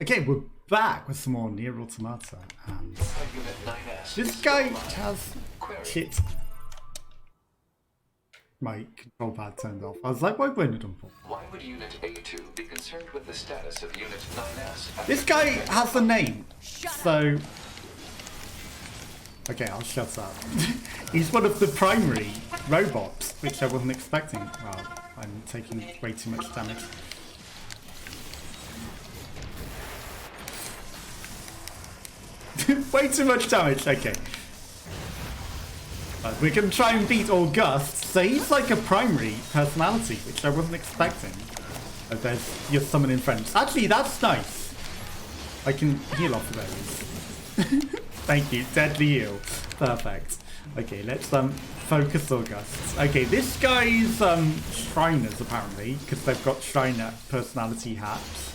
Okay, we're back with some more Nier Automata, and this guy has shit. My control pad turned off. I was like, why wouldn't it unfold? Why would Unit A2 be concerned with the status of Unit 9S? This guy has a name, so... Okay, I'll shut up. He's one of the primary robots, which I wasn't expecting. Well, I'm taking way too much damage. Way too much damage, okay. We're going to try and beat August. So he's like a primary personality, which I wasn't expecting. Oh, there's your summoning friends. Actually, that's nice. I can heal off of those. Thank you. Deadly heal. Perfect. Okay, let's focus August. Okay, this guy's Shriners, apparently, because they've got Shriner personality hats.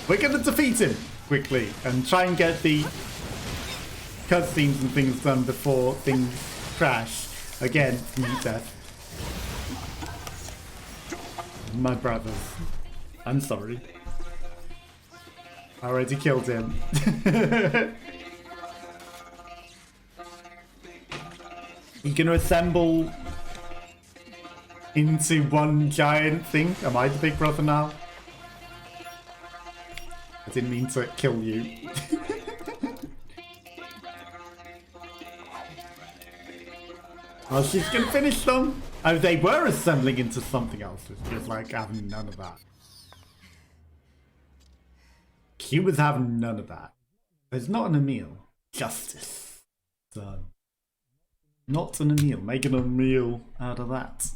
We're going to defeat him quickly and try and get the cutscenes and things done before things crash. Again, meet death. My brothers. I'm sorry. I already killed him. You can assemble into one giant thing. Am I the big brother now? I didn't mean to kill you. Oh, she's gonna finish them. Oh, they were assembling into something else. It was like having none of that. She was having none of that. There's not an Emil. Justice. Done. Not an Emil. Making a meal out of that.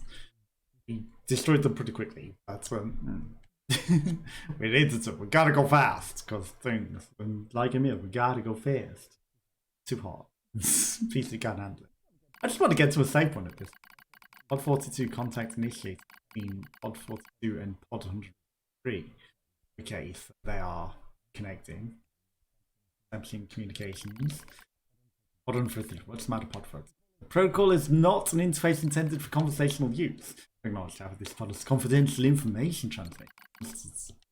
He destroyed them pretty quickly. That's we need to. We gotta go fast because things like Emil, we gotta go fast. Too hot. PC can't handle it. I just want to get to a safe point at this. Pod 42 contact initiated between Pod 42 and Pod 103. Okay, so they are connecting. Establishing communications. Pod 103. What's the matter, Pod 42? The protocol is not an interface intended for conversational use. Acknowledged how this pod is confidential information transmission.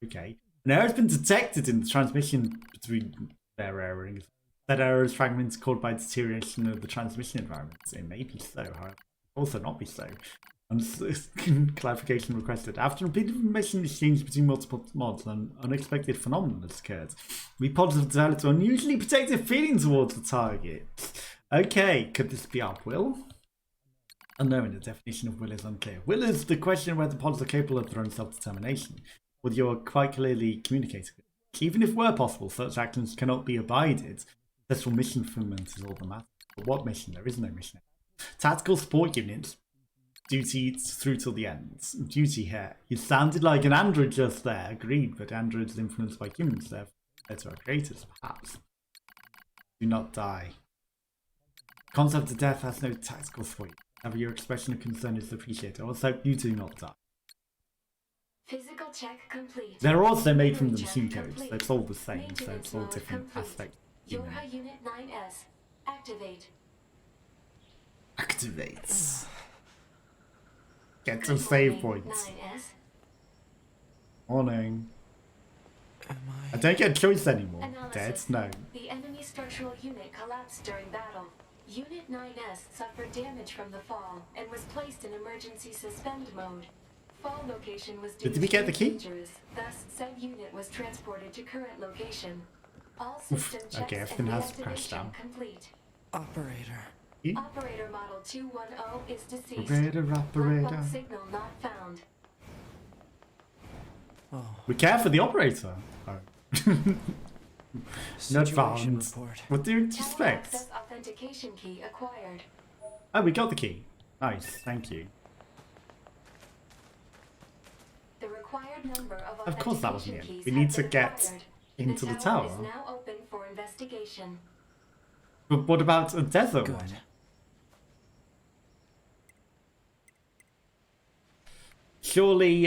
Okay. An error has been detected in the transmission between their errors. That error is fragments caused by deterioration of the transmission environment. It may be so, however, also not be so. Clarification requested. After repeated information exchange between multiple mods, an unexpected phenomenon has occurred. We pods have developed an unusually protective feeling towards the target. Okay, could this be our will? Unknown, the definition of will is unclear. Will is the question whether pods are capable of their own self-determination. Well, you're quite clearly communicating. Even if were possible, such actions cannot be abided. Successful mission fulfillment is all that matters. But what mission? There is no mission. Tactical support units. Duty through till the end. Duty here. You sounded like an android just there. Agreed, but androids influenced by humans. They're better our creators, perhaps. Do not die. Concept of death has no tactical support. However, your expression of concern is appreciated. Also, you do not die. Physical check complete. They're also made from the machine codes, so it's all the same, so it's all different aspects. Yorha Unit 9S. Activate. Activates. Get to save points. 9S. Morning. I don't get a choice anymore. Dead? No. The enemy structural unit collapsed during battle. Unit 9S suffered damage from the fall and was placed in emergency suspend mode. Fall location was Did we get the key? dangerous. Thus, said unit was transported to current location. All system checks okay, everything and has crashed down. Complete. Operator. Operator model 210 is deceased. Operator. Black box signal not found. Oh. We care for the operator. Oh. Not Situation found. report. What do you expect? Access authentication key acquired. Oh, we got the key. Nice, thank you. The required number Of course that wasn't authentication it. keys We need have to been get acquired. into the Is tower. now open for investigation. But what about a desert Good. one? Surely,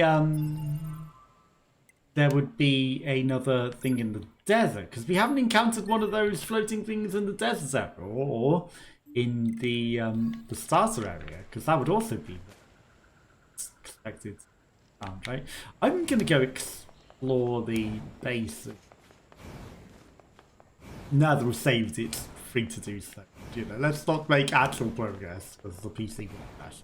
there would be another thing in the desert, because we haven't encountered one of those floating things in the desert area, or in the starter area, because that would also be expected. found, right? I'm gonna go explore the base. Now that we've saved, it's free to do so. You know, let's not make actual progress because the PC will crash.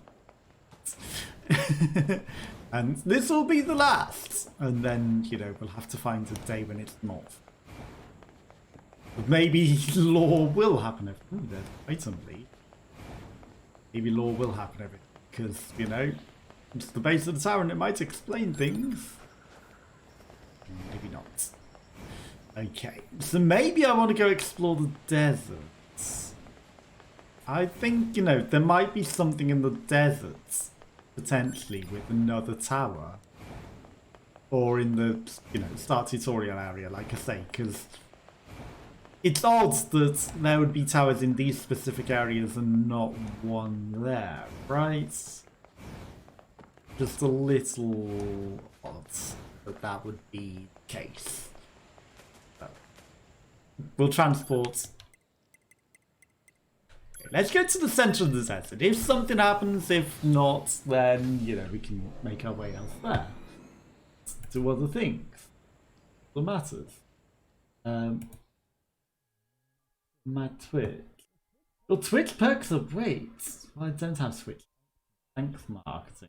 And this will be the last. And then, you know, we'll have to find a day when it's not. But maybe lore will happen every... Ooh, there's item lead. Maybe lore will happen every... Because, you know, it's the base of the tower and it might explain things. Maybe not. Okay, so maybe I want to go explore the deserts. I think, you know, there might be something in the deserts, potentially, with another tower. Or in the, you know, start tutorial area, like I say, because it's odd that there would be towers in these specific areas and not one there, right? Just a little odd that that would be the case. We'll transport. Okay, let's go to the center of the desert. If something happens, if not, then, you know, we can make our way elsewhere. Do other things. What matters. My Twitch. Your Twitch perks are great. Well, I don't have Twitch. Thanks, marketing.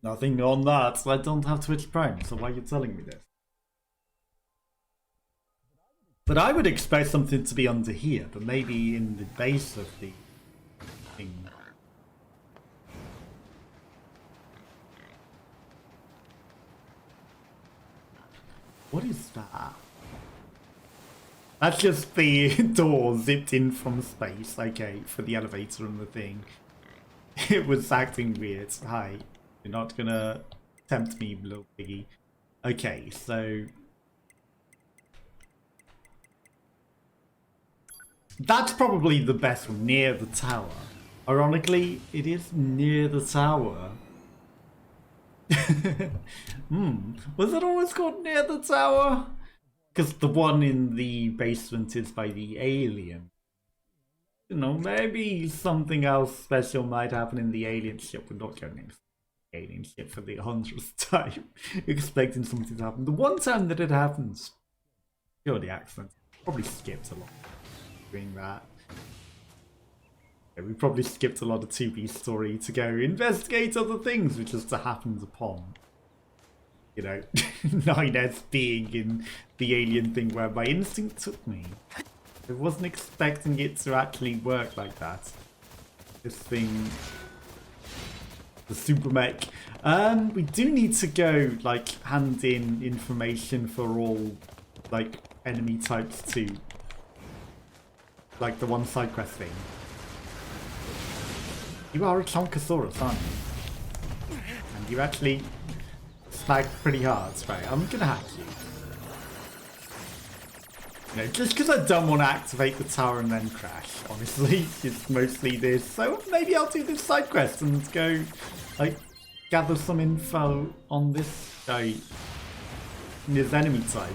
Nothing on that. I don't have Twitch Prime, so why are you telling me this? But I would expect something to be under here, but maybe in the base of the thing. What is that? That's just the door zipped in from space. Okay, for the elevator and the thing. It was acting weird. Hi. You're not gonna tempt me, little piggy. Okay, so... That's probably the best one, near the tower. Ironically, it is near the tower. Was it always called near the tower? Because the one in the basement is by the alien. You know, maybe something else special might happen in the alien ship. We're not going into the alien ship for the 100th time, expecting something to happen. The one time that it happens, pure the accident. Probably skipped a lot doing that. Yeah, we probably skipped a lot of 2B story to go investigate other things, which just happened upon. You know, 9S being in the alien thing where my instinct took me. I wasn't expecting it to actually work like that. This thing... The super mech. We do need to go, like, hand in information for all, like, enemy types too. Like the one side quest thing. You are a Chonkosaurus, aren't you? And you actually smack pretty hard. Right, I'm gonna hack you. You know, just because I don't want to activate the tower and then crash, honestly. It's mostly this. So maybe I'll do this side quest and go, like, gather some info on this guy. This enemy type.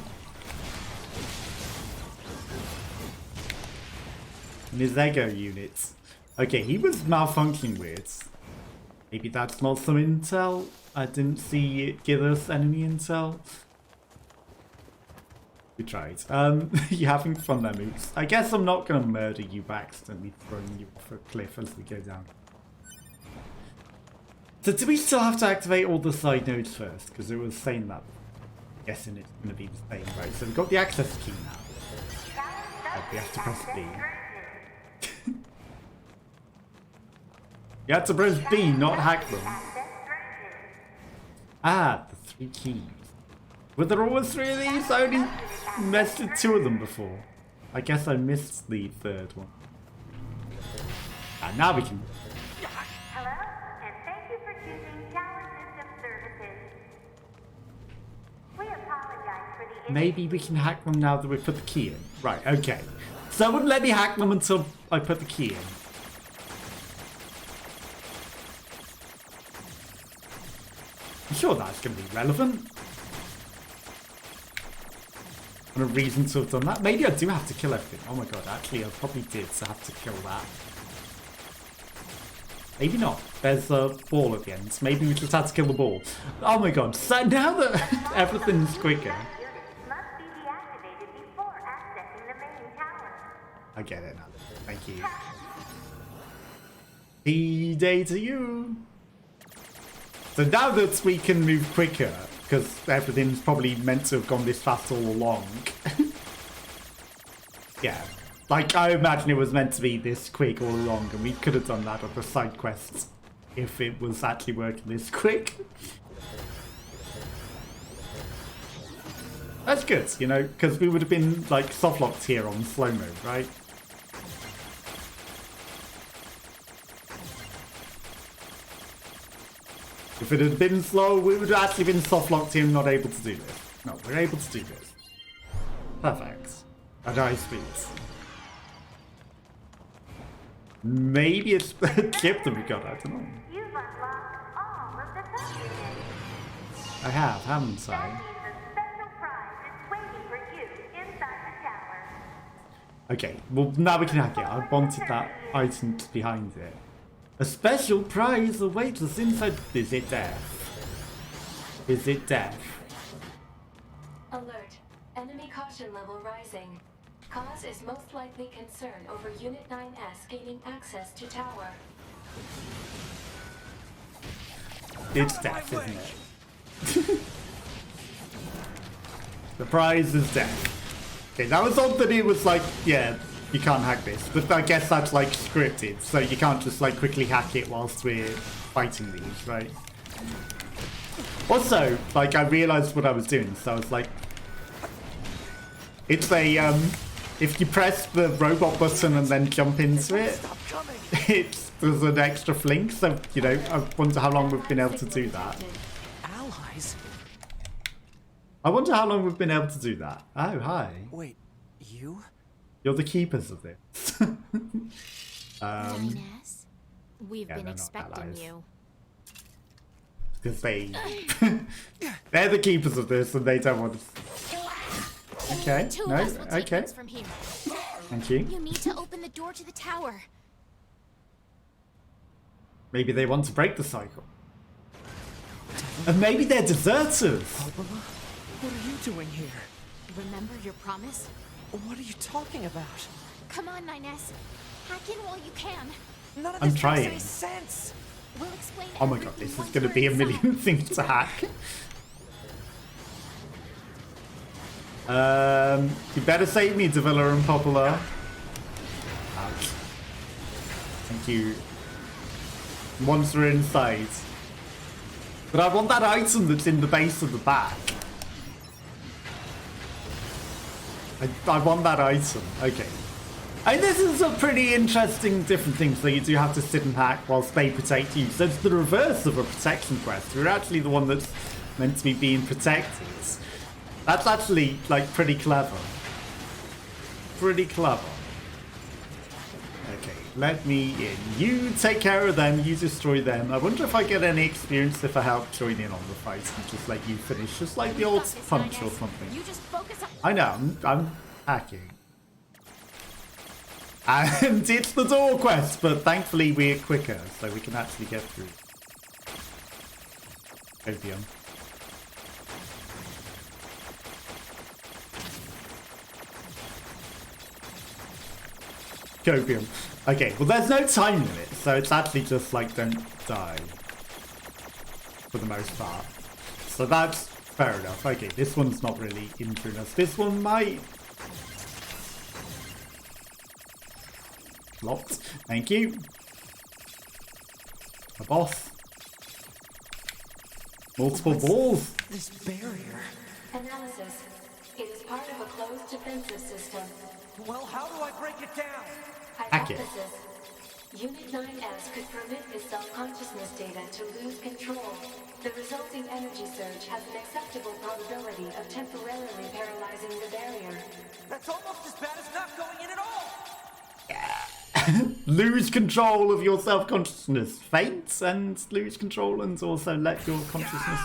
And his Ego units. Okay, he was malfunctioning weird. Maybe that's not some intel. I didn't see it give us enemy intel. We tried. You having fun there, Moots? I guess I'm not gonna murder you by accidentally throwing you off a cliff as we go down. So do we still have to activate all the side nodes first? Because it was saying that. I'm guessing it's gonna be the same, right? So we've got the access key now. We have to press B. You had to press B, not hack them. Ah, the 3 keys. Were there always 3 of these? I only messed with 2 of them before. I guess I missed the 3rd one. And now we can... Hello, and thank you for choosing Tower System Services. We apologize for the... Maybe we can hack them now that we put the key in. Right, okay. So it wouldn't let me hack them until I put the key in. I'm sure that's going to be relevant. And a reason to have done that. Maybe I do have to kill everything. Oh my god, actually I probably did have to kill that. Maybe not. There's a ball at the end. Maybe we just had to kill the ball. Oh my god. So now that everything's quicker. Units must be deactivated before accessing the main tower. I get it now. Thank you. P-Day to you. So now that we can move quicker, because everything's probably meant to have gone this fast all along. Yeah. Like, I imagine it was meant to be this quick all along, and we could have done that on the side quests if it was actually working this quick. That's good, you know, because we would have been, like, soft-locked here on slow mode, right? If it had been slow, we would have actually been soft-locked here and not able to do this. No, we're able to do this. Perfect. At high speeds. Maybe it's the chip that we got, I don't know. You've unlocked all of the sub-units. I have, haven't That I? means a special prize is waiting for you inside the tower. Okay, well now we can hack it. I wanted that item behind it. A special prize awaits us inside. Is it death? Is it death? Alert. Enemy caution level rising. Cause is most likely concern over Unit 9S gaining access to tower. It's death, isn't it? The prize is death. Okay, that was odd that it was like, yeah, you can't hack this. But I guess that's like scripted, so you can't just like quickly hack it whilst we're fighting these, right? Also, like I realized what I was doing, so I was like, it's a, if you press the robot button and then jump into it, there's an extra fling, so, you know, I wonder how long we've been able to do that. Allies? I wonder how long we've been able to do that. Oh, hi. Wait, you? You're the keepers of this. Lioness, we've yeah, been they're not expecting allies. you. Because they're the keepers of this and they don't want to... Okay, Two no, of us will take okay. things from here. Thank you. You need to open the door to the tower. Maybe they want to break the cycle. And maybe they're deserters. Popola? What are you doing here? Remember your promise? What are you talking about? Come on, Nines. Hack in while you can. None of I'm this trying. makes any sense. We'll explain Oh my god, everything this is once going to we're be a inside. million things to hack. You better save me, Devola and Popola. Ouch. Thank you. Once we're inside. But I want that item that's in the base of the back. I want that item. Okay. And this is a pretty interesting different thing. So you do have to sit and hack whilst they protect you. So it's the reverse of a protection quest. We're actually the one that's meant to be being protected. That's actually, like, pretty clever. Pretty clever. Okay, let me in. You take care of them, you destroy them. I wonder if I get any experience if I help join in on the fight and just let you finish. Just like the You old got this, punch or Nines. something. You just focus on. I know, I'm hacking. And it's the door quest, but thankfully we're quicker, so we can actually get through. Opium. Copium. Okay, well there's no time limit, so it's actually just like don't die. For the most part. So that's fair enough. Okay, this one's not really injuring us. This one might. Locked. Thank you. A boss. Multiple balls. This barrier. Analysis. It is part of a closed defensive system. Well, how do I break it down? Hack it. Hypothesis. Unit 9S could permit the self-consciousness data to lose control. The resulting energy surge has an acceptable probability of temporarily paralyzing the barrier. That's almost as bad as not going in at all. Lose control of your self-consciousness. Faint and lose control and also let your consciousness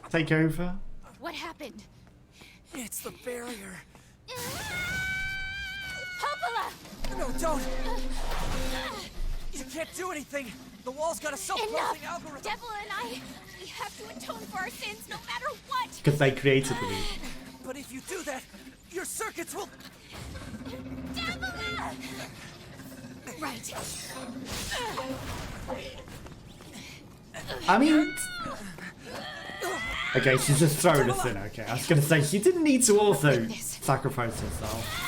take over. What happened? It's the barrier. Popola! No, don't. You can't do anything! The wall's got a self-closing Enough! algorithm! Devola and I, we have to atone for our sins no matter what! Because they created the loop. But if you do that, your circuits will... Devola! Right. I mean... Okay, she's just throwing us in, okay. I was gonna say, she didn't need to also sacrifice herself.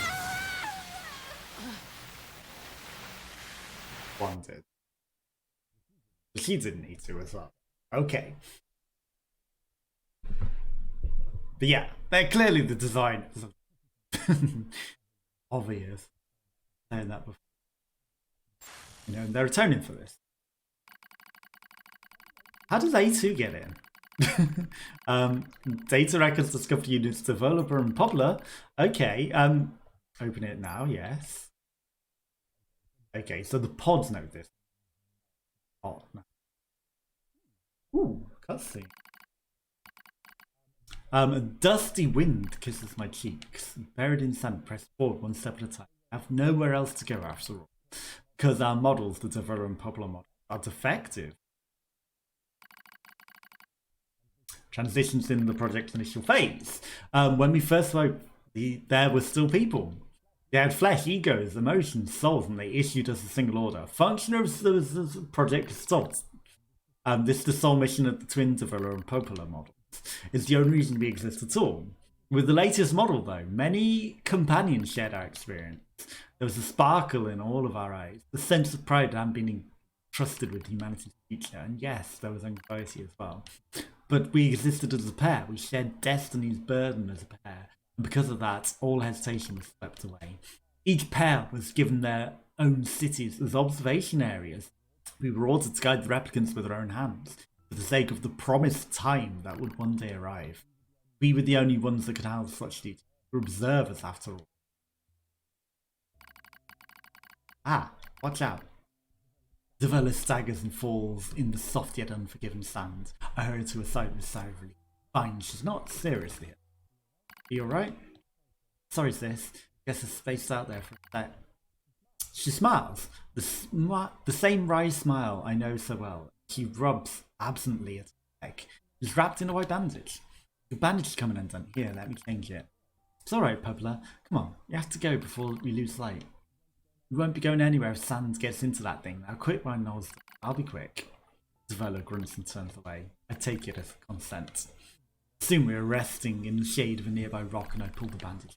One did. She didn't need to as well. Okay. But yeah, they're clearly the design obvious. Saying that before. You know, and they're atoning for this. How does A2 get in? Data records discovered units Devola and Popola. Okay, open it now, yes. Okay, so the pods know this. Oh, no. Ooh, cutscene. A dusty wind kisses my cheeks. Buried in sand, press forward one step at a time. I have nowhere else to go after all. Because our models, the Devola and Popola models, are defective. Transitions in the project's initial phase. When we first spoke, there were still people. They had flesh, egos, emotions, souls, and they issued us a single order. Function of the project stopped. This is the sole mission of the twin Devola and Popola models. It's the only reason we exist at all. With the latest model, though, many companions shared our experience. There was a sparkle in all of our eyes, the sense of pride in being trusted with humanity's future, and yes, there was anxiety as well. But we existed as a pair. We shared destiny's burden as a pair. And because of that, all hesitation was swept away. Each pair was given their own cities as observation areas. We were ordered to guide the replicants with our own hands, for the sake of the promised time that would one day arrive. We were the only ones that could handle such duty. We were observers, after all. Ah, watch out. Devola staggers and falls in the soft yet unforgiving sand. I hurry to her side with a sigh of relief. Fine, she's not seriously hurt. Are you alright? Sorry, sis. Guess I spaced out there for a sec. She smiles. The same wry smile I know so well. She rubs absently at her neck. She's wrapped in a white bandage. Your bandage is coming undone. Here, let me change it. It's alright, Popola. Come on, you have to go before we lose light. We won't be going anywhere if sand gets into that thing. Now quick, my nose. I'll be quick. Devola grunts and turns away. I take it as consent. Soon we are resting in the shade of a nearby rock and I pull the bandage.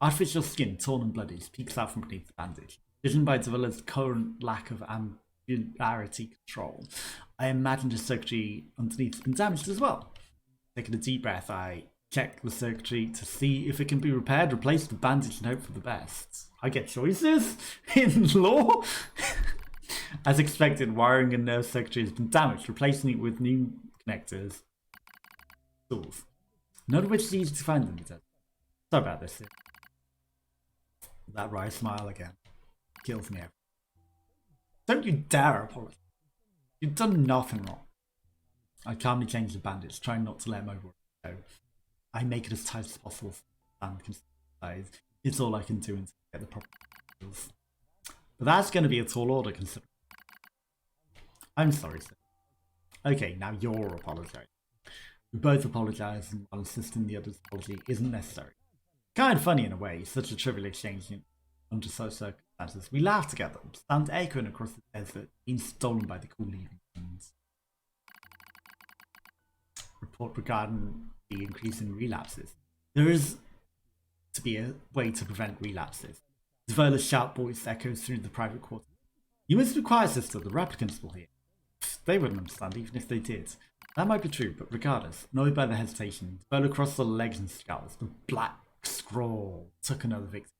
Artificial skin, torn and bloody, peeks out from beneath the bandage. Vision by Devola's current lack of angularity control. I imagine the circuitry underneath has been damaged as well. Taking a deep breath, I check the circuitry to see if it can be repaired, replace the bandage and hope for the best. I get choices in law. As expected, wiring and nerve circuitry has been damaged, replacing it with new connectors. Tools. None of which is easy to find in the desert. Sorry about this. That wry smile again. Kills me. Don't you dare apologize. You've done nothing wrong. I calmly change the bandage, trying not to let my words go. I make it as tight as possible so the sand can size. It's all I can do until I get the proper skills. But that's going to be a tall order considering. I'm sorry, sir. Okay, now you're apologizing. We both apologise and while insisting the other's apology isn't necessary. Kind of funny in a way, such a trivial exchange under such circumstances. We laugh together, stand echoing across the desert, being stolen by the cool evening winds. Report regarding the increase in relapses. There is to be a way to prevent relapses. Devola's sharp voice echoes through the private quarter. You must be quiet, sister, the replicants will hear. They wouldn't understand even if they did. That might be true, but regardless, annoyed by the hesitation, Devola crossed the legs and scowls. The black scroll took another victim.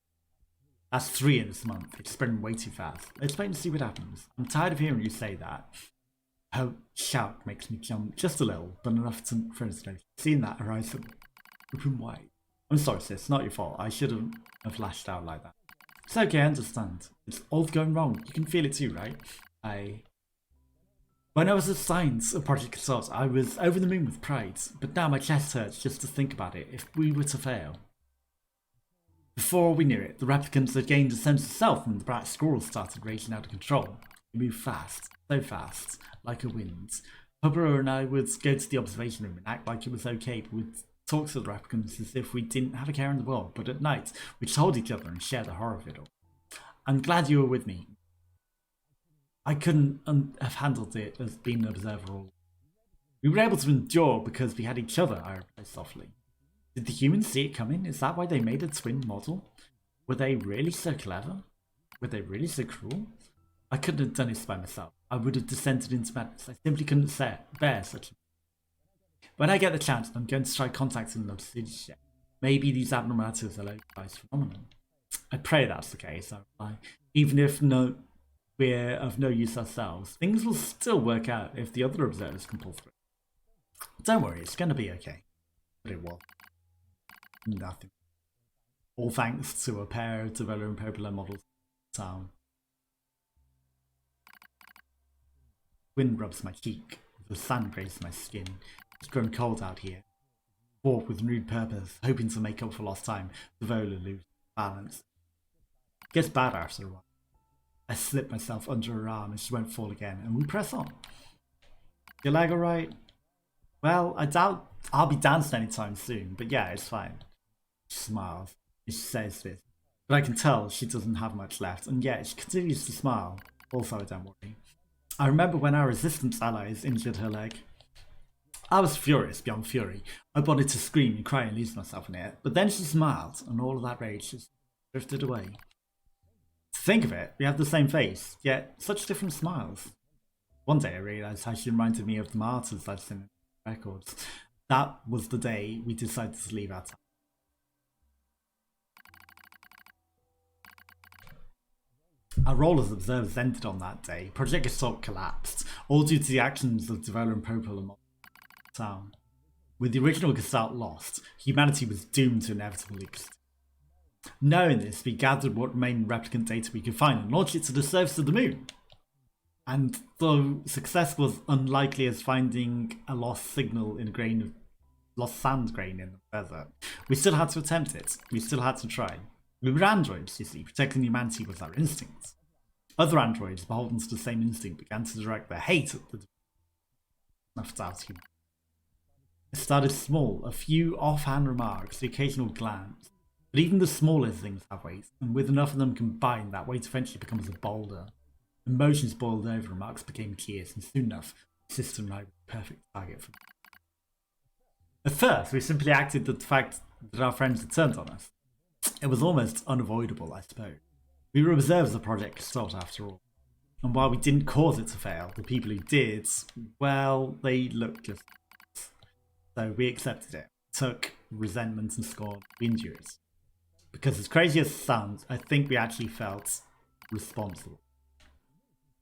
That's 3 in this month. It's spreading way too fast. Let's wait and see what happens. I'm tired of hearing you say that. Her shout makes me jump just a little, but enough for us to know. Seeing that, her eyes open wide. I'm sorry, sis. Not your fault. I shouldn't have lashed out like that. It's okay, I understand. It's all going wrong. You can feel it too, right? When I was assigned a project consult, I was over the moon with pride, but now my chest hurts just to think about it if we were to fail. Before we knew it, the replicants had gained a sense of self and the black squirrel started raging out of control. We moved fast, so fast, like a wind. Popola and I would go to the observation room and act like it was okay, but we'd talk to the replicants as if we didn't have a care in the world. But at night, we'd hold each other and share the horror of it all. I'm glad you were with me. I couldn't have handled it as being an observer all. We were able to endure because we had each other, I replied softly. Did the humans see it coming? Is that why they made a twin model? Were they really so clever? Were they really so cruel? I couldn't have done this by myself. I would have descended into madness. I simply couldn't bear such a... When I get the chance, I'm going to try contacting them to see the ship. Maybe these abnormalities are localized phenomenon. I pray that's the case, I reply. Even if we're of no use ourselves, things will still work out if the other observers can pull through. Don't worry, it's going to be okay. But it was nothing. All thanks to a pair of Devola and Popola models in town. Wind rubs my cheek, the sun grazes my skin. It's grown cold out here. Walk with renewed purpose, hoping to make up for lost time. Devola loses balance. It gets bad after a while. I slip myself under her arm and she won't fall again, and we press on. Your leg alright? Well, I doubt I'll be dancing anytime soon, but yeah, it's fine. She smiles as she says this, but I can tell she doesn't have much left, and yet she continues to smile. Also, don't worry. I remember when our resistance allies injured her leg. I was furious beyond fury. I wanted to scream and cry and lose myself in it, but then she smiled, and all of that rage just drifted away. To think of it, we have the same face, yet such different smiles. One day I realised how she reminded me of the martyrs I'd seen in the records. That was the day we decided to leave our town. Our role as observers ended on that day. Project Assault collapsed, all due to the actions of Devola and Popola in the town. With the original Gestalt lost, humanity was doomed to inevitably extinct. Knowing this, we gathered what remaining replicant data we could find and launched it to the surface of the moon. And though success was unlikely as finding a lost signal in a grain of lost sand grain in the desert, we still had to attempt it. We still had to try. We were androids, you see. Protecting humanity was our instinct. Other androids, beholden to the same instinct, began to direct their hate at the left out human. It started small, a few offhand remarks, the occasional glance. But even the smallest things have weight, and with enough of them combined, that weight eventually becomes a boulder. Emotions boiled over, remarks became tears, and soon enough, the system and I were the perfect target for them. At first, we simply acted the fact that our friends had turned on us. It was almost unavoidable, I suppose. We were observers of Project Gestalt after all. And while we didn't cause it to fail, the people who did, well, they looked just us. So we accepted it, took resentment and scorn, we endured it. Because as crazy as it sounds, I think we actually felt responsible.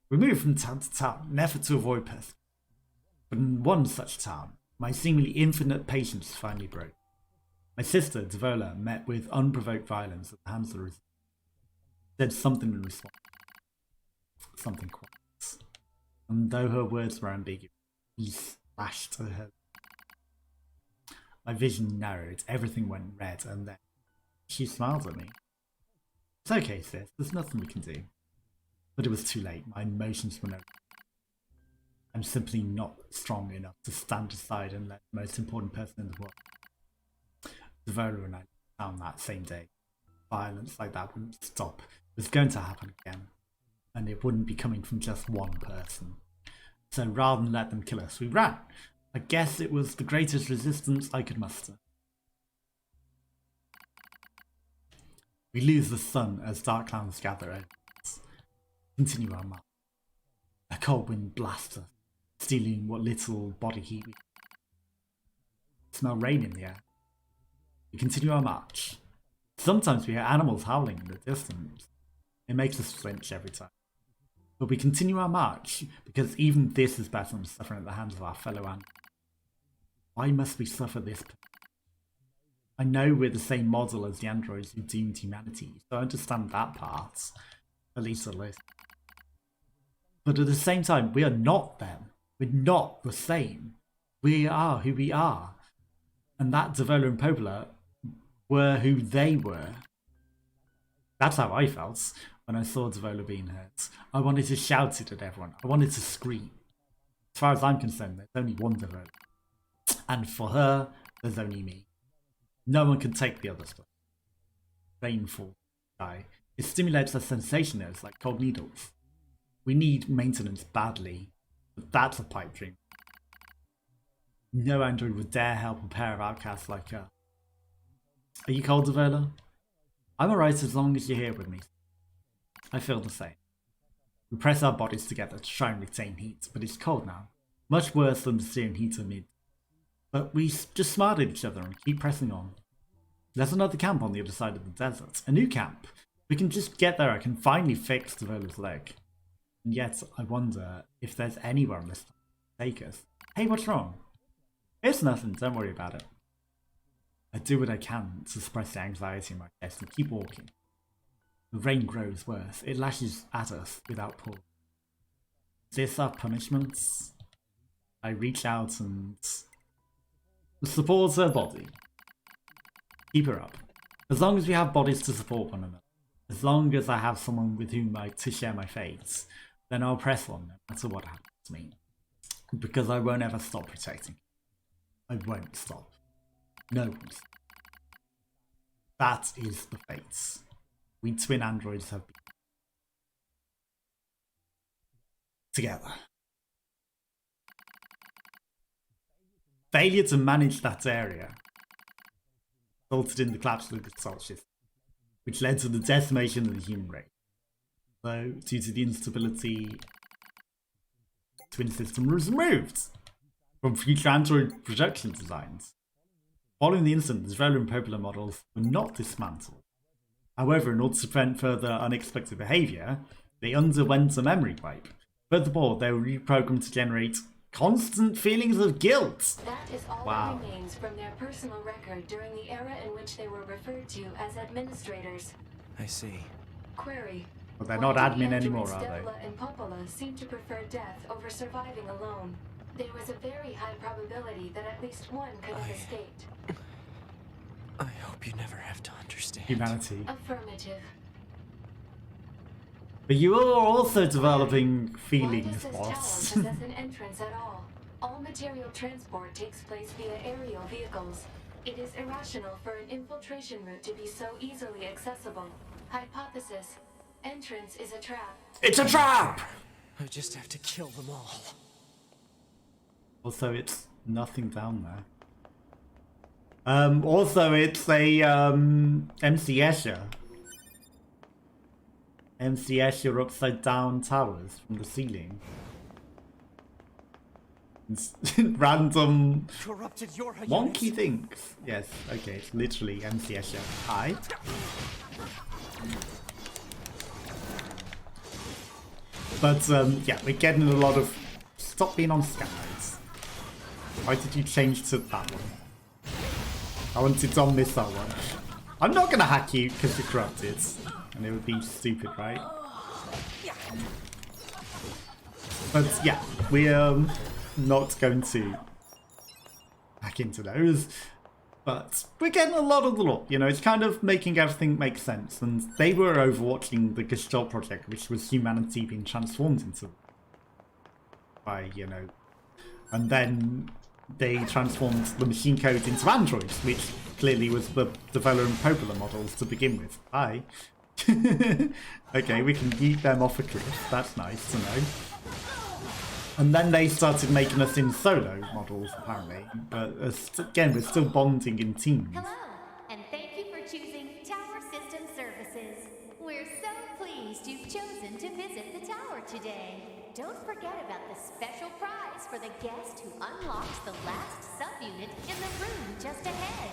We moved from town to town in an effort to avoid pest. But in one such town, my seemingly infinite patience finally broke. My sister, Devola, met with unprovoked violence at the hands of the resistance. Said something in response. Something quiet. And though her words were ambiguous, he slashed her head. My vision narrowed, everything went red, and then she smiled at me. It's okay, sis, there's nothing we can do. But it was too late, my emotions were no. I'm simply not strong enough to stand aside and let the most important person in the world. Devola and I found that same day. Violence like that wouldn't stop. It was going to happen again. And it wouldn't be coming from just one person. So rather than let them kill us, we ran. I guess it was the greatest resistance I could muster. We lose the sun as dark clouds gather over us. Continue our march. A cold wind blasts us, stealing what little body heat we smell rain in the air. We continue our march. Sometimes we hear animals howling in the distance. It makes us flinch every time. But we continue our march, because even this is better than suffering at the hands of our fellow animals. Why must we suffer this? I know we're the same model as the androids who doomed humanity, so I understand that part. At least a little. But at the same time, we are not them. We're not the same. We are who we are. And that Devola and Popola were who they were. That's how I felt. when I saw Devola being hurt. I wanted to shout it at everyone. I wanted to scream. As far as I'm concerned, there's only one Devola. And for her, there's only me. No one can take the other's place. Painful guy. It stimulates our sensation nerves like cold needles. We need maintenance badly, but that's a pipe dream. No android would dare help a pair of outcasts like her. Are you cold, Devola? I'm alright as long as you're here with me. I feel the same. We press our bodies together to try and retain heat, but it's cold now. Much worse than the searing heat of mid. But we just smile at each other and keep pressing on. There's another camp on the other side of the desert. A new camp. We can just get there. I can finally fix Devola's leg. And yet, I wonder if there's anywhere on this to take us. Hey, what's wrong? It's nothing. Don't worry about it. I do what I can to suppress the anxiety in my chest and keep walking. The rain grows worse. It lashes at us without pause. Is this our punishment? I reach out and support her body. Keep her up. As long as we have bodies to support one another, as long as I have someone with whom to share my fate, then I'll press on no matter what happens to me. Because I won't ever stop protecting. I won't stop. No one. That is the fate we twin androids have been. Together. Failure to manage that area resulted in the collapse of the Sol system, which led to the decimation of the human race. So, due to the instability, the twin system was removed from future android production designs. Following the incident, the Devola and Popola models were not dismantled. However, in order to prevent further unexpected behaviour, they underwent a memory wipe. Furthermore, they were reprogrammed to generate constant feelings of guilt. That is all that remains from their personal record during the era in which they were referred to as administrators. I see. Query. Well, they're not Why do admin the anymore, androids are they? Devola and Popola seem to prefer death over surviving alone. There was a very high probability that at least one could have escaped. I hope you never have to understand. Humanity. Affirmative. But you are also developing Why feelings, does this boss. tower possess an entrance at all? All material transport takes place via aerial vehicles. It is irrational for an infiltration route to be so easily accessible. Hypothesis. Entrance is a trap. It's a trap! I just have to kill them all. Also, it's nothing down there. Also, it's a MC Escher. MC Escher upside down towers from the ceiling. It's random Corrupted your wonky things. Yes, okay, it's literally MC Escher. Hi. But yeah, we're getting a lot of stop being on scan modes. Why did you change to that one? I wanted on missile one. I'm not gonna hack you because you're corrupted. And it would be stupid, right? But yeah, we're not going to hack into those. But we're getting a lot of the lot, you know, it's kind of making everything make sense. And they were overwatching the Gestalt project, which was humanity being transformed into by, you know, and then they transformed the machine code into androids, which clearly was the Devola and Popola models to begin with. Hi. Okay, we can yeet them off a cliff. That's nice to know. And then they started making us in solo models, apparently. But again, we're still bonding in teams. Hello, and thank you for choosing Tower System Services. We're so pleased you've chosen to visit the tower today. Don't forget about the special prize for the guest who unlocks the last subunit in the room just ahead.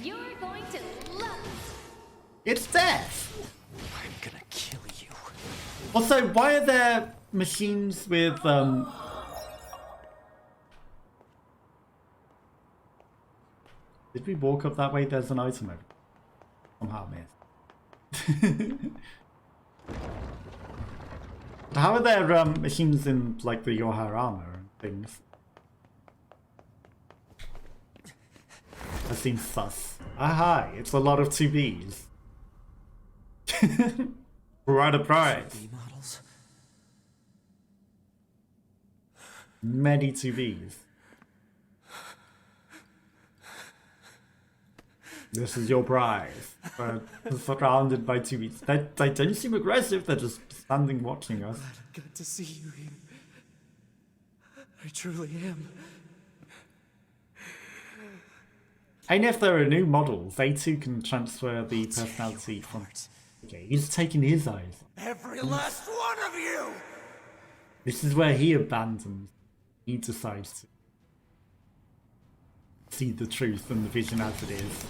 You're going to love it. It's death! I'm gonna kill you. Also, why are there machines with, Did we walk up that way? There's an item over somehow missed. How are there machines in like the Your Hair armor and things? That seems sus. Ah hi, it's a lot of 2Bs. Quite a prize. 2B models. Many 2Bs. This is your prize. But surrounded by 2Bs. They don't seem aggressive, they're just standing watching us. Glad I got to see you here. I truly am. And if there are new models, they too can transfer the personality from... Okay, he's taking his eyes. Every last one of you! This is where he abandons. He decides to see the truth and the vision as it is.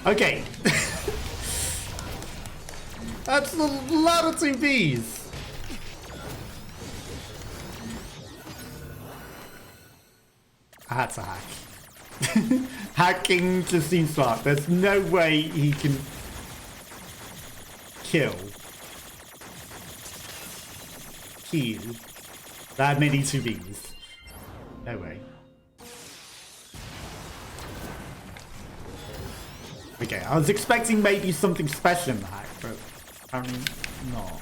Okay. That's a lot of 2Bs. I had to hack. Hacking just seems smart. There's no way he can kill that many 2Bs. No way. Okay, I was expecting maybe something special in the hack, but apparently not.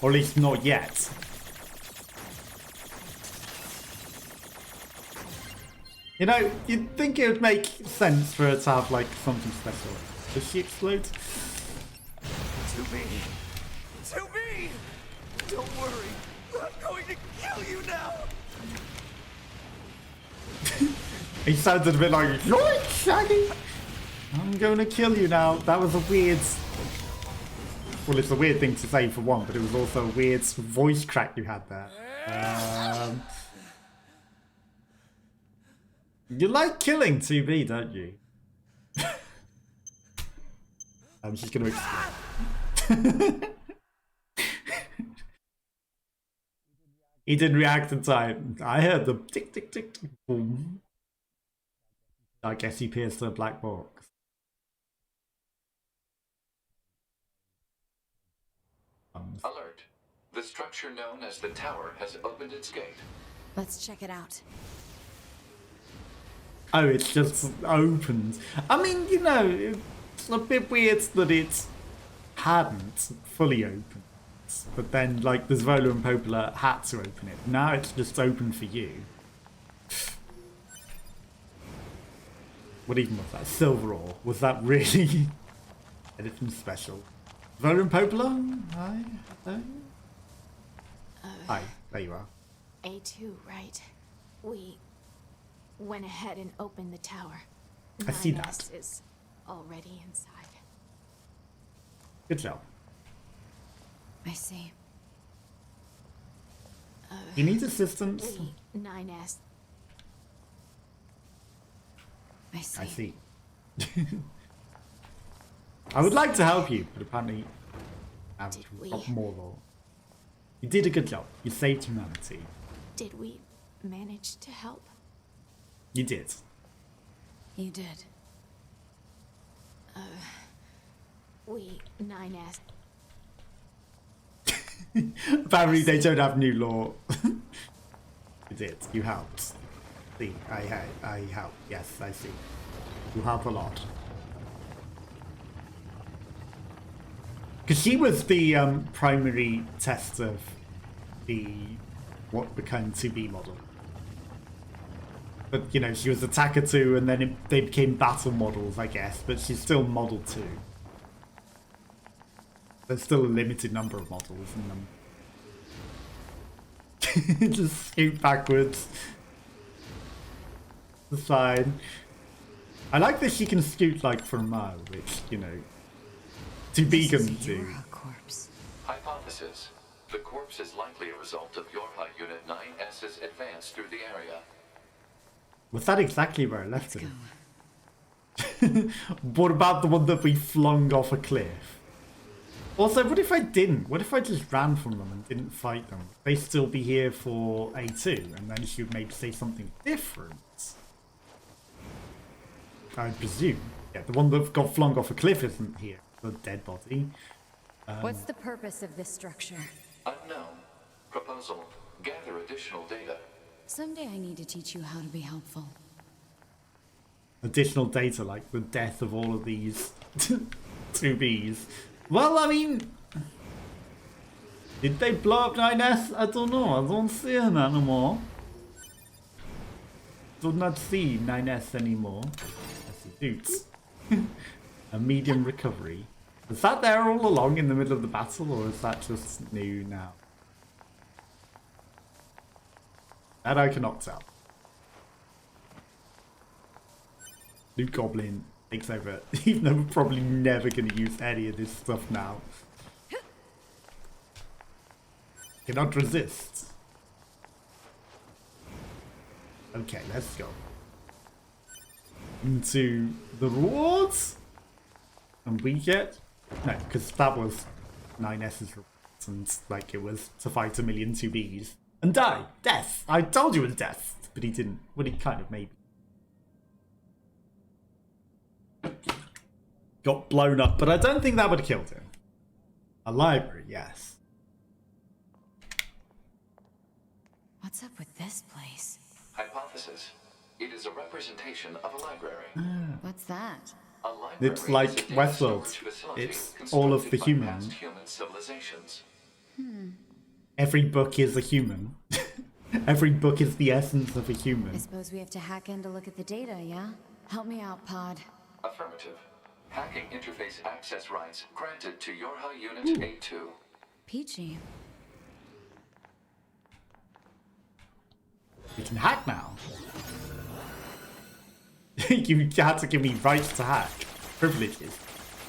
Or at least not yet. You know, you'd think it would make sense for her to have, like, something special. Does she explode? 2B! 2B! Don't worry, I'm going to kill you now! He sounded a bit like, yoink, Shaggy! I'm going to kill you now. That was a weird... Well, it's a weird thing to say for one, but it was also a weird voice crack you had there. You like killing 2B, don't you? I'm just going to explain. He didn't react in time. I heard the tick, tick, tick, tick, boom. I guess he pierced a black box. Alert. The structure known as the tower has opened its gate. Let's check it out. Oh, it's just opened. I mean, you know, it's a bit weird that it hadn't fully opened. But then, like, the Devola and Popola had to open it. Now it's just open for you. What even was that? Silver ore. Was that really anything special? Devola and Popola? Hi. Hello? Hi. There you are. A2, right? We went ahead and opened the tower. I see 9S that. is already inside. Good job. I see. You need assistance? 9S. I see. I see. I would like to help you, but apparently I've Did we- got more law. You did a good job. You saved humanity. Did we manage to help? You did. You did. We 9S. Apparently they don't have new law. You did. You helped. See, I helped. Yes, I see. You help a lot. Because she was the primary test of the what became 2B model. But, you know, she was Attacker 2 and then they became battle models, I guess. But she's still Model 2. There's still a limited number of models in them. Just scoot backwards. It's fine. I like that she can scoot like for a mile, which, you know, 2B couldn't do. You're a corpse. Hypothesis. The corpse is likely a result of Yorha Unit 9S's advance through the area. Was that exactly where I left it? What about the one that we flung off a cliff? Also, what if I didn't? What if I just ran from them and didn't fight them? Would they still be here for A2, and then she would maybe say something different? I presume. Yeah, the one that got flung off a cliff isn't here. The dead body. What's the purpose of this structure? Unknown. Proposal. Gather additional data. Someday I need to teach you how to be helpful. Additional data, like the death of all of these Two Bs. Well, I mean, did they blow up 9S? I don't know. I don't see him anymore. Do not see 9S anymore. I see Boots. A medium recovery. Was that there all along in the middle of the battle, or is that just new now? That I cannot tell. New Goblin takes over, even though we're probably never going to use any of this stuff now. Cannot resist. Okay, let's go. Into the rewards. And we get... No, because that was 9S's rewards, and like it was to fight 1,000,000 2Bs. And die! Death! I told you it was death! But he didn't. Well, he kind of maybe. Got blown up, but I don't think that would have killed him. A library, yes. What's up with this place? Hypothesis. It is a representation of a library. What's that? A library It's like is a data Westworld. storage facility It's all of the constructed by human. past human civilizations. Every book is a human. Every book is the essence of a I human. suppose we have to hack in to look at the data, yeah? Help me out, Pod. Affirmative. Hacking interface access rights granted to Yorha Unit A2. Peachy. We can hack now. You had to give me rights to hack. Privileges.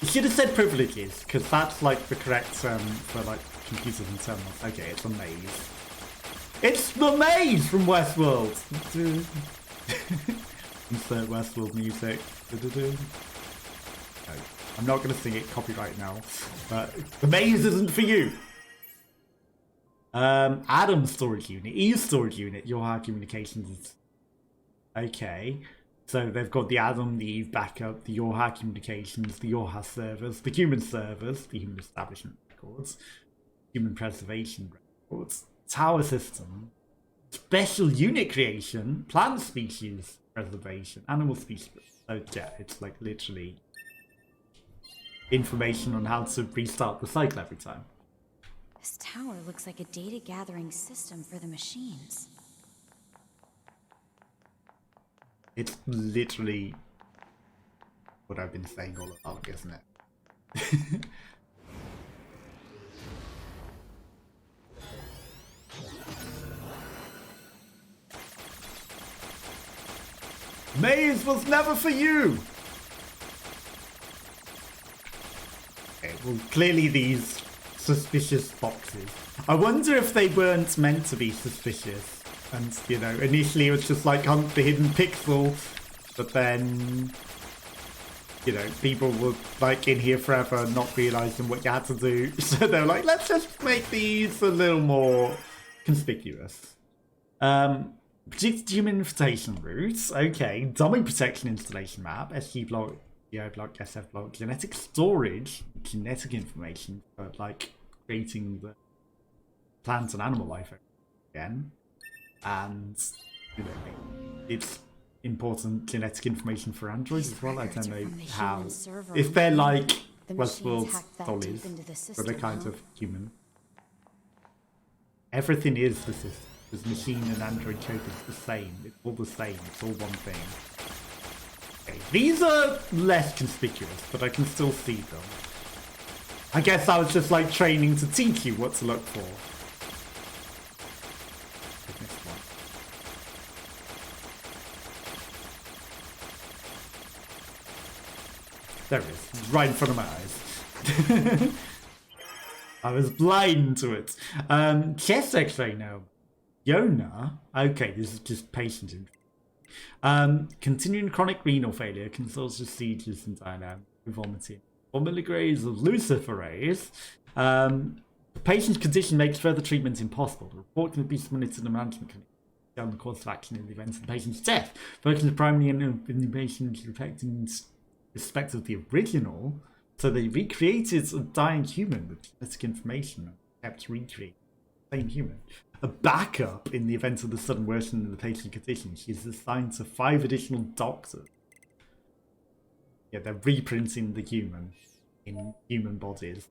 You should have said privileges, because that's like the correct term for like computers and terminals. Okay, it's a maze. It's the maze from Westworld! Insert Westworld music. No, I'm not going to sing it copyright now. But the maze isn't for you! Adam storage unit, Eve storage unit, Yorha communications. Okay, so they've got the Adam, the Eve backup, the Yorha communications, the Yorha servers, the human servers, the human establishment records, human preservation records, tower system, special unit creation, plant species preservation, animal species. So yeah, it's like literally information on how to restart the cycle every time. This tower looks like a data gathering system for the machines. It's literally what I've been saying all along, isn't it? Maze was never for you! Okay, well, clearly these suspicious boxes. I wonder if they weren't meant to be suspicious. And, you know, initially it was just like hunt the hidden pixel, but then, you know, people were like in here forever not realizing what you had to do. So they're like, let's just make these a little more conspicuous. Predicted human infiltration routes. Okay. Dummy protection installation map. SG block, GI block, SF block. Genetic storage. Genetic information for like creating the plant and animal life again. And, you know, it's important genetic information for androids as well. I don't know how. If they're like Westworld dollies, but they're kind of human. Everything is the system. Because machine and android code is the same. It's all the same. It's all one thing. Okay, these are less conspicuous, but I can still see them. I guess I was just like training to teach you what to look for. There it is, right in front of my eyes. I was blind to it. Chest X-ray now. Yona. Okay, this is just patient info. Continuing chronic renal failure can cause seizures and dynamic vomiting. 4 milligrams of luciferase. The patient's condition makes further treatment impossible. The report can be submitted to the management clinic on the course of action in the event of the patient's death. Focusing the primary and the patient's affecting respect of the original, so they recreated a dying human with genetic information and kept recreating the same human. A backup in the event of the sudden worsening of the patient's condition. She is assigned to 5 additional doctors. Yeah, they're reprinting the human in human bodies.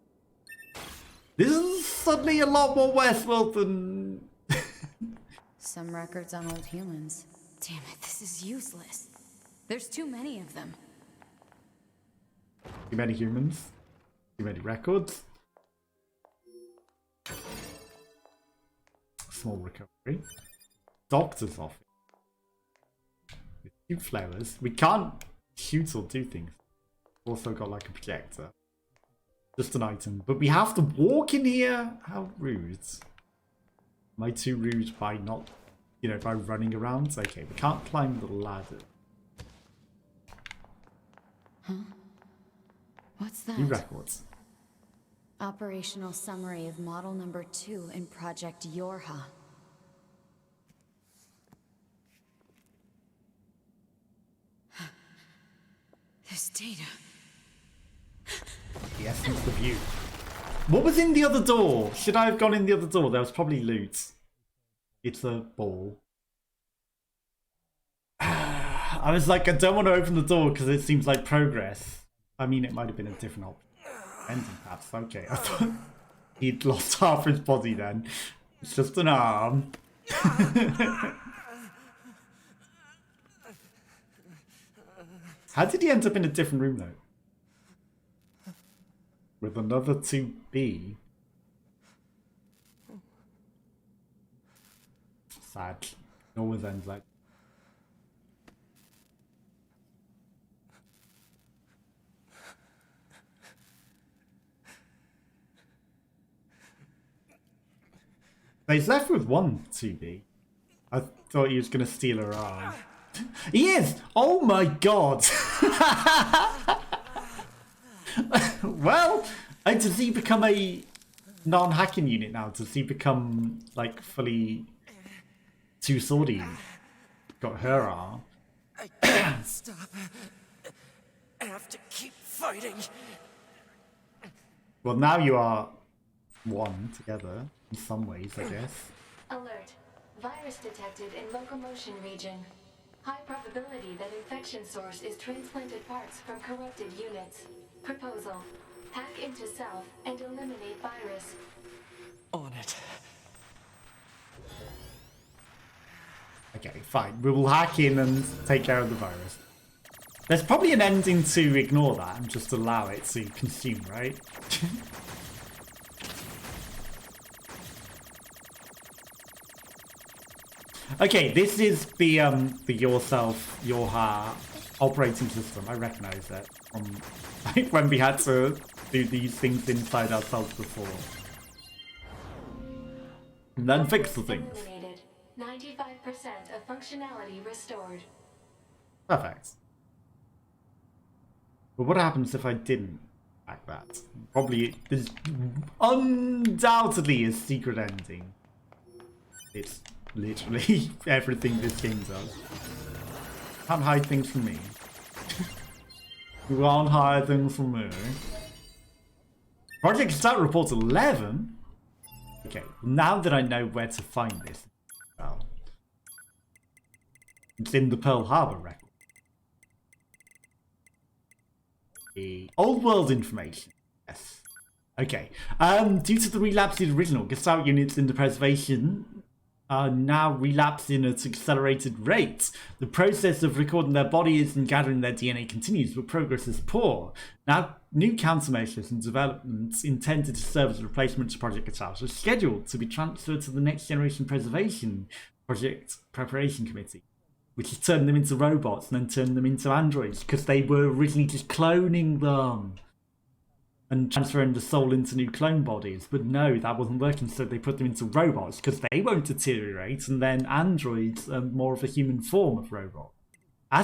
This is suddenly a lot more Westworld than... Some records on old humans. Damn it, this is useless. There's too many of them. Too many humans. Too many records. Small recovery. Doctor's office. With 2 flowers. We can't shoot or do things. Also got like a projector. Just an item. But we have to walk in here? How rude. Am I too rude by not, you know, by running around? Okay, we can't climb the ladder. Huh? What's that? New records. Operational summary of model number 2 in Project Yorha. This data. The essence of you. What was in the other door? Should I have gone in the other door? There was probably loot. It's a ball. I was like, I don't want to open the door because it seems like progress. I mean, it might have been a different option. Ending paths, okay. I thought he'd lost half his body then. It's just an arm. How did he end up in a different room though? With another 2B? Sad. It always ends like... He's left with one 2B. I thought he was going to steal her arm. He is! Oh my god! Well, does he become a non-hacking unit now? Does he become, like, fully two-swordy? Got her arm. I can't stop. I have to keep fighting. Well, now you are one together, in some ways, I guess. Alert. Virus detected in locomotion region. High probability that infection source is transplanted parts from corrupted units. Proposal. Hack into self and eliminate virus. On it. Okay, fine. We will hack in and take care of the virus. There's probably an ending to ignore that and just allow it to consume, right? Okay, this is the yourself, Yorha operating system. I recognize that from like, when we had to do these things inside ourselves before. And then fix the things. Eliminated. 95% of functionality restored. Perfect. But what happens if I didn't hack that? Probably, there's undoubtedly a secret ending. It's literally everything this game does. Can't hide things from me. You can't hide things from me. Project Start Report 11? Okay, now that I know where to find this, well, it's in the Pearl Harbor record. The old world information. Yes. Okay. Due to the relapsed original, Gestalt units in the preservation are now relapsing at accelerated rates. The process of recording their bodies and gathering their DNA continues, but progress is poor. Now, new countermeasures and developments intended to serve as a replacement to Project Gestalt are scheduled to be transferred to the Next Generation Preservation Project Preparation Committee, which has turned them into robots and then turned them into androids, because they were originally just cloning them and transferring the soul into new clone bodies. But no, that wasn't working, so they put them into robots, because they won't deteriorate, and then androids are more of a human form of robot.